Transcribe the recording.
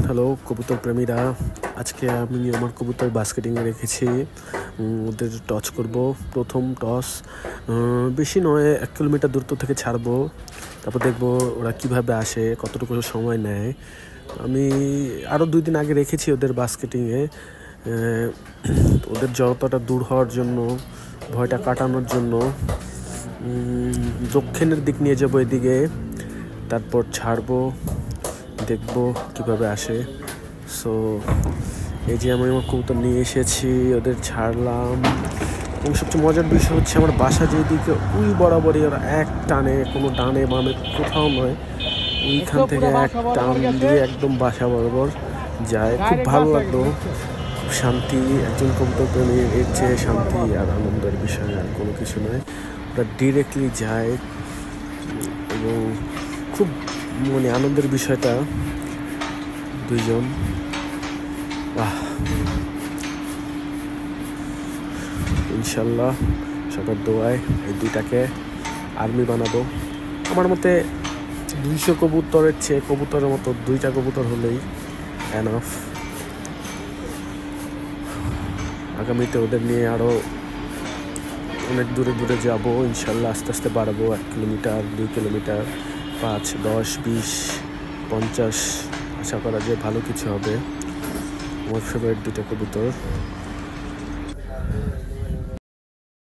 Hello কবুতর প্রেমীরা, আজকে আমি আমার কবুতর বাস্কেটিংয়ে রেখেছি। ওদের টস করব। প্রথম টস বেশি নয়, 1 কিলোমিটার দূরত্ব থেকে ছাড়বো। তারপর দেখবো ওরা কিভাবে আসে, কতটুকু সময় নেয়। আমি আরও 2 দিন আগে রেখেছি ওদের বাস্কেটিংয়ে। ওদের জড়তাটা দূর হওয়ার জন্য, ভয়টা কাটানোর জন্য দক্ষিণের দিক নিয়ে যাবো এদিকে, তারপর ছাড়বো, দেখবো কিভাবে আসে। সো এই যে আমি আমার কবুতর নিয়ে এসেছি, ওদের ছাড়লাম। এবং সবচেয়ে মজার বিষয় হচ্ছে আমার বাসা যেদিকে ওই বরাবরই ওরা এক টানে, কোনো ডানে বামে কোথাও নয়, ওইখান থেকে এক টান দিয়ে একদম বাসা বরাবর যায়। খুব ভালো লাগলো, খুব শান্তি। একজন কবুতর প্রেমীর এর চেয়ে শান্তি আর আনন্দের বিষয় আর কোনো কিছু নয়। ওরা ডিরেক্টলি যায় এবং খুব আনন্দের বিষয়টা। দুইজন ইনশাল্লাহ সবার দোয়ায় এই দুইটাকে আর্মি বানাবো। আমার মতে 200 কবুতরের চেয়ে কবুতরের মতো 2টা কবুতর হলেই এনাফ। আগামীতে ওদের নিয়ে আরও অনেক দূরে দূরে যাব ইনশাল্লাহ। আস্তে আস্তে বাড়াবো, 1 কিলোমিটার, 2 কিলোমিটার, 5, 10, 20, 50। আশা করা যায় ভালো কিছু হবে। আমার ফেভারিট 2টা কবুতর।